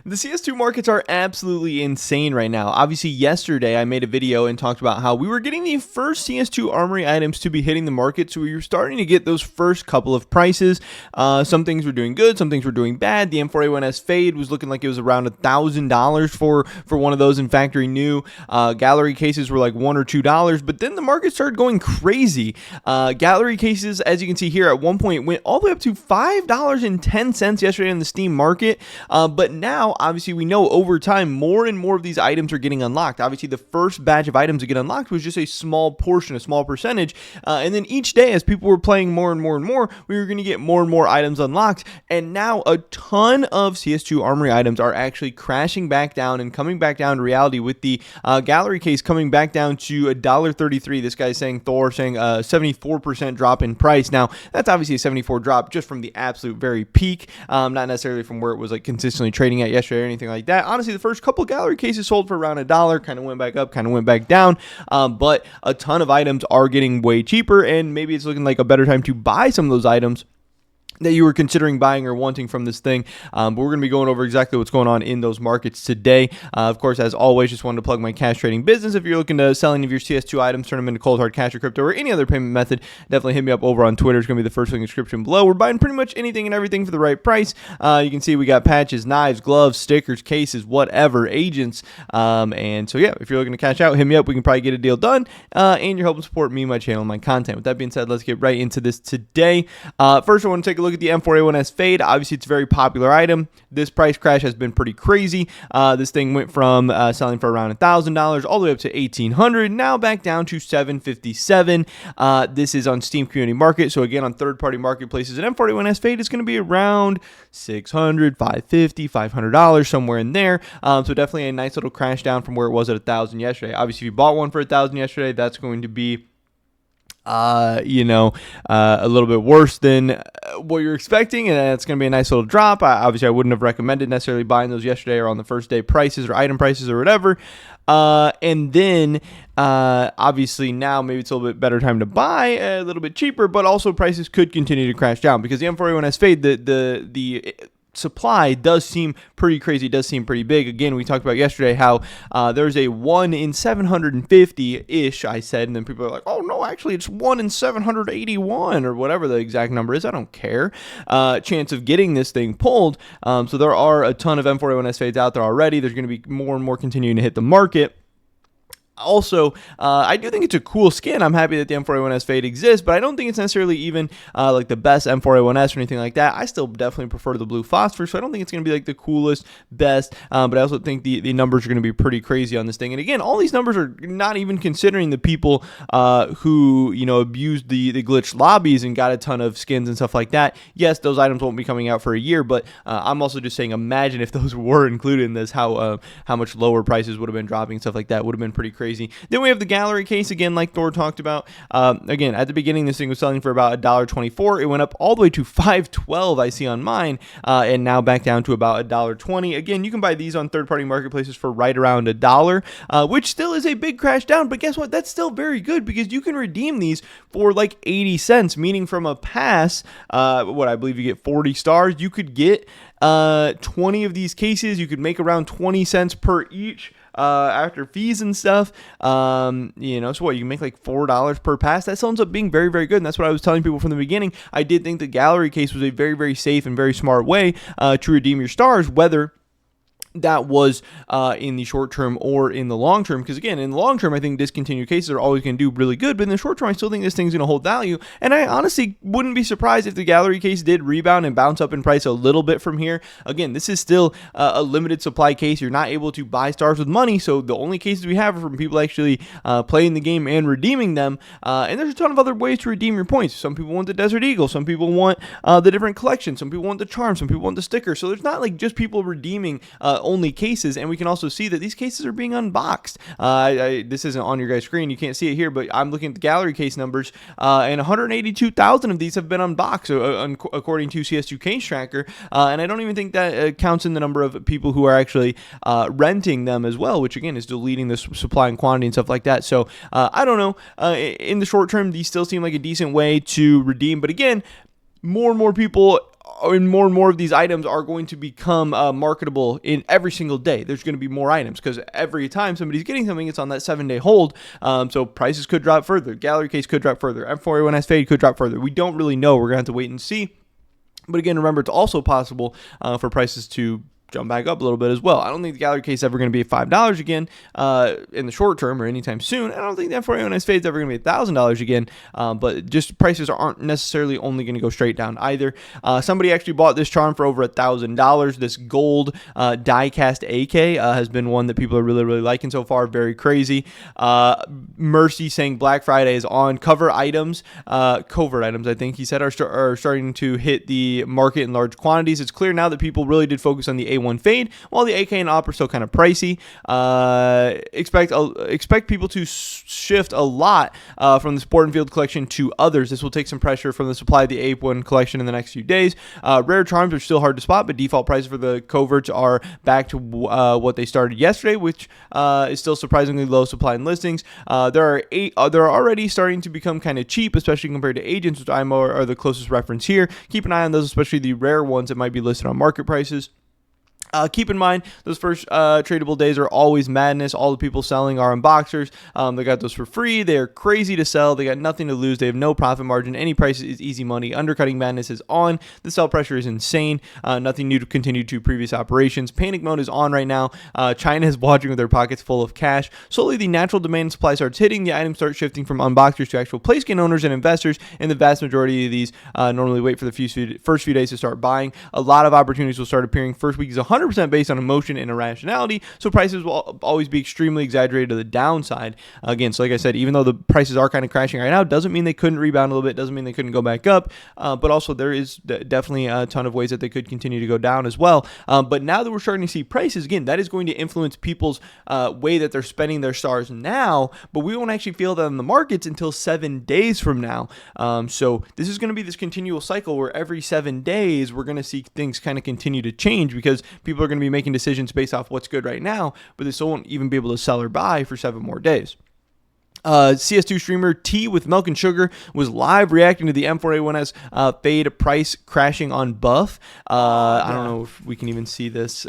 The CS2 markets are absolutely insane right now. Obviously, yesterday I made a video and talked about how we were getting the first CS2 armory items to be hitting the market, so we were starting to get those first couple of prices. Some things were doing good, some things were doing bad. The M41S Fade was looking like it was around $1,000 for one of those in factory new. Gallery cases were like $1 or $2, but then the market started going crazy. Gallery cases, as you can see here, at one point went all the way up to $5.10 yesterday in the Steam market. But now, obviously, we know over time, more and more of these items are getting unlocked. Obviously, the first batch of items to get unlocked was just a small portion, a small percentage. And then each day, as people were playing more and more and more, we were going to get more and more items unlocked. And now a ton of CS2 armory items are actually crashing back down and coming back down to reality, with the gallery case coming back down to $1.33. This guy's saying, Thor, saying a 74% drop in price. Now, that's obviously a 74 drop just from the absolute very peak, not necessarily from where it was like consistently trading at yesterday or anything like that. Honestly, the first couple gallery cases sold for around $1, kind of went back up, kind of went back down, but a ton of items are getting way cheaper, and maybe it's looking like a better time to buy some of those items that you were considering buying or wanting from this thing. But we're going to be going over exactly what's going on in those markets today. Of course, as always, just wanted to plug my cash trading business. If you're looking to sell any of your CS2 items, turn them into cold hard cash or crypto or any other payment method, definitely hit me up over on Twitter. It's going to be the first link in the description below. We're buying pretty much anything and everything for the right price. You can see we got patches, knives, gloves, stickers, cases, whatever, agents. And so, yeah, if you're looking to cash out, hit me up. We can probably get a deal done. And you're helping support me, my channel, and my content. With that being said, let's get right into this today. First, I want to take a look at the M41S Fade. Obviously, it's a very popular item. This price crash has been pretty crazy. This thing went from selling for around $1,000 all the way up to $1,800, now back down to $757. This is on Steam Community Market. So again, on third-party marketplaces, an M41S Fade is going to be around $600, $550, $500, somewhere in there. So definitely a nice little crash down from where it was at $1,000 yesterday. Obviously, if you bought one for $1,000 yesterday, that's going to be a little bit worse than what you're expecting, and it's going to be a nice little drop. Obviously, I wouldn't have recommended necessarily buying those yesterday or on the first day prices or item prices or whatever. And then, obviously now maybe it's a little bit better time to buy a little bit cheaper, but also prices could continue to crash down because the M41S Fade, the supply does seem pretty crazy, does seem pretty big. Again, we talked about yesterday how there's a 1 in 750-ish, I said, and then people are like, oh no, actually it's 1 in 781 or whatever the exact number is, I don't care, chance of getting this thing pulled. So there are a ton of M41S Fades out there already. There's going to be more and more continuing to hit the market. Also, I do think it's a cool skin. I'm happy that the M41S Fade exists, but I don't think it's necessarily even like the best M41S or anything like that. I still definitely prefer the blue phosphor, so I don't think it's going to be like the coolest, best, but I also think the numbers are going to be pretty crazy on this thing. And again, all these numbers are not even considering the people who, abused the glitch lobbies and got a ton of skins and stuff like that. Yes, those items won't be coming out for a year, but I'm also just saying, imagine if those were included in this, how much lower prices would have been dropping, stuff like that would have been pretty crazy. Then we have the gallery case, again, like Thor talked about. Again, at the beginning, this thing was selling for about $1.24. It went up all the way to $5.12, I see on mine, and now back down to about $1.20. Again, you can buy these on third-party marketplaces for right around $1, which still is a big crash down, but guess what? That's still very good because you can redeem these for like 80 cents, meaning from a pass, what I believe you get 40 stars, you could get 20 of these cases. You could make around 20 cents per each. After fees and stuff, so what, you can make like $4 per pass. That ends up being very, very good, and that's what I was telling people from the beginning. I did think the gallery case was a very, very safe and very smart way to redeem your stars, whether that was in the short term or in the long term, because again, in the long term, I think discontinued cases are always going to do really good, but in the short term, I still think this thing's going to hold value, and I honestly wouldn't be surprised if the gallery case did rebound and bounce up in price a little bit from here. Again, this is still a limited supply case. You're not able to buy stars with money, so the only cases we have are from people actually playing the game and redeeming them, and there's a ton of other ways to redeem your points. Some people want the Desert Eagle, some people want the different collections, some people want the charm, some people want the sticker, so there's not like just people redeeming only cases, and we can also see that these cases are being unboxed. This isn't on your guys' screen, you can't see it here, but I'm looking at the gallery case numbers, and 182,000 of these have been unboxed, according to CS2 Case Tracker, and I don't even think that counts in the number of people who are actually renting them as well, which again is deleting the supply and quantity and stuff like that. So I don't know. In the short term, these still seem like a decent way to redeem, but again, more and more people and more of these items are going to become marketable in every single day. There's going to be more items because every time somebody's getting something, it's on that 7-day hold. So prices could drop further. Gallery case could drop further. M41S Fade could drop further. We don't really know. We're going to have to wait and see. But again, remember, it's also possible for prices to jump back up a little bit as well. I don't think the gallery case is ever going to be $5 again in the short term or anytime soon. I don't think the M41S Fade is ever going to be $1,000 again, but just prices aren't necessarily only going to go straight down either. Somebody actually bought this charm for over $1,000. This gold die-cast AK has been one that people are really liking so far. Very crazy. Mercy saying Black Friday is on. Covert items, I think he said, are starting to hit the market in large quantities. It's clear now that people really did focus on the A1 Fade, while the AK and Op are still kind of pricey. Expect people to shift a lot from the Sport and Field collection to others. This will take some pressure from the supply of the A1 collection in the next few days. Rare charms are still hard to spot, but default prices for the coverts are back to what they started yesterday, which is still surprisingly low supply and listings. They're already starting to become kind of cheap, especially compared to agents, which are the closest reference here. Keep an eye on those, especially the rare ones that might be listed on market prices. Keep in mind, those first tradable days are always madness. All the people selling are unboxers. They got those for free. They are crazy to sell. They got nothing to lose. They have no profit margin. Any price is easy money. Undercutting madness is on. The sell pressure is insane. Nothing new to continue to previous operations. Panic mode is on right now. China is watching with their pockets full of cash. Slowly, the natural demand and supply starts hitting. The items start shifting from unboxers to actual place gain owners and investors, and the vast majority of these normally wait for the first few days to start buying. A lot of opportunities will start appearing. First week is 100% based on emotion and irrationality, so prices will always be extremely exaggerated to the downside. Again, so like I said, even though the prices are kind of crashing right now, doesn't mean they couldn't rebound a little bit, doesn't mean they couldn't go back up, but also there is definitely a ton of ways that they could continue to go down as well. But now that we're starting to see prices, again, that is going to influence people's way that they're spending their stars now, but we won't actually feel that in the markets until 7 days from now. So this is going to be this continual cycle where every 7 days we're going to see things kind of continue to change, because people are going to be making decisions based off what's good right now, but they still won't even be able to sell or buy for 7 more days. CS2 streamer T with Milk and Sugar was live reacting to the M41S Fade price crashing on Buff. I don't know if we can even see this.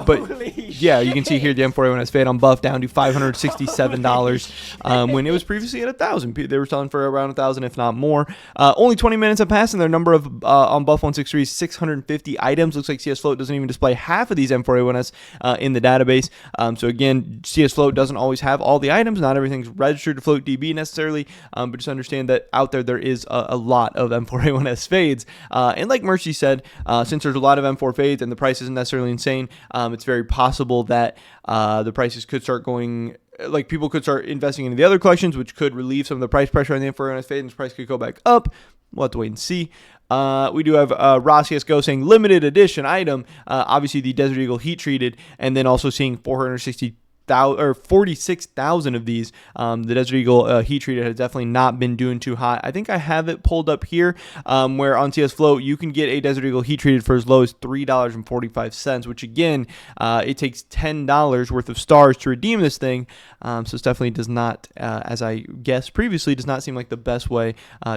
But yeah, you can see here the M41S Fade on Buff down to $567 when it was previously at $1,000. They were selling for around $1,000, if not more. Only 20 minutes have passed, and their number of on Buff 163 is 650 items. Looks like CS Float doesn't even display half of these M41S in the database. So again, CS Float doesn't always have all the items. Not everything's registered to Float DB necessarily, but just understand that out there is a lot of M41S Fades. And like Mercy said, since there's a lot of M4 Fades and the price isn't necessarily insane, it's very possible that the prices could start going, like people could start investing into the other collections, which could relieve some of the price pressure on the M41S Fade, and the price could go back up. We'll have to wait and see. We do have Raw CSGO saying limited edition item, obviously the Desert Eagle heat treated, and then also seeing 46,000 of these. The Desert Eagle heat treated has definitely not been doing too hot. I think I have it pulled up here, where on CS Float you can get a Desert Eagle heat treated for as low as $3.45, which again, it takes $10 worth of stars to redeem this thing. So it definitely does not, as I guessed previously, does not seem like the best way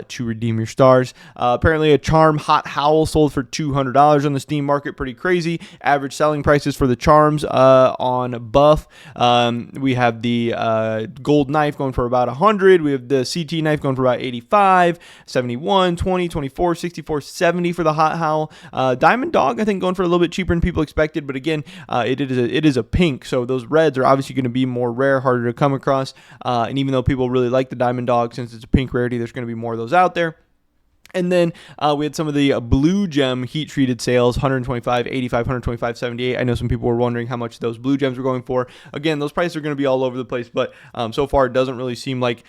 to redeem your stars. Apparently a charm Hot Howl sold for $200 on the Steam market. Pretty crazy. Average selling prices for the charms on Buff. We have the gold knife going for about 100. We have the CT knife going for about 85, 71, 20, 24, 64, 70 for the Hot Howl. Diamond Dog, I think, going for a little bit cheaper than people expected, but again, it is a pink, so those reds are obviously going to be more rare, harder to come across. And even though people really like the Diamond Dog, since it's a pink rarity, there's going to be more of those out there. And then we had some of the blue gem heat treated sales, 125, 85, 125, 78. I know some people were wondering how much those blue gems were going for. Again, those prices are going to be all over the place, but so far it doesn't really seem like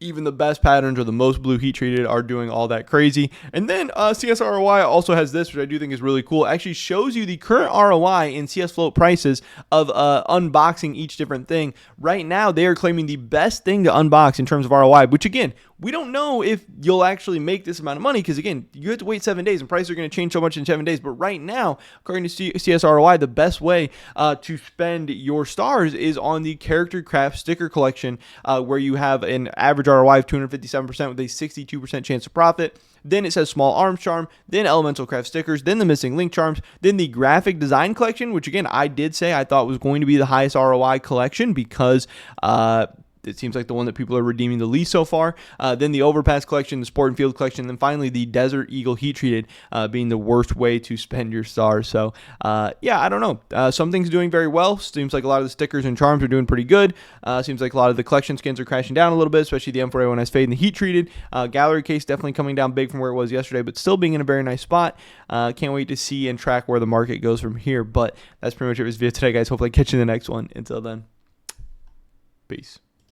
even the best patterns or the most blue heat treated are doing all that crazy. And then CS ROI also has this, which I do think is really cool. It actually shows you the current ROI in CS Float prices of unboxing each different thing. Right now, they are claiming the best thing to unbox in terms of ROI, which again, we don't know if you'll actually make this amount of money, because again, you have to wait 7 days and prices are going to change so much in 7 days. But right now, according to CS ROI, the best way to spend your stars is on the character craft sticker collection, where you have an average ROI of 257% with a 62% chance of profit. Then it says Small Arms Charm, then Elemental Craft Stickers, then the Missing Link Charms, then the Graphic Design Collection, which again, I did say I thought was going to be the highest ROI collection because it seems like the one that people are redeeming the least so far. Then the Overpass Collection, the Sport and Field Collection, and then finally the Desert Eagle Heat Treated being the worst way to spend your stars. So, yeah, I don't know. Some things doing very well. Seems like a lot of the stickers and charms are doing pretty good. Seems like a lot of the collection skins are crashing down a little bit, especially the M41S Fade and the Heat Treated. Gallery Case definitely coming down big from where it was yesterday, but still being in a very nice spot. Can't wait to see and track where the market goes from here. But that's pretty much it for this video today, guys. Hopefully I catch you in the next one. Until then, peace.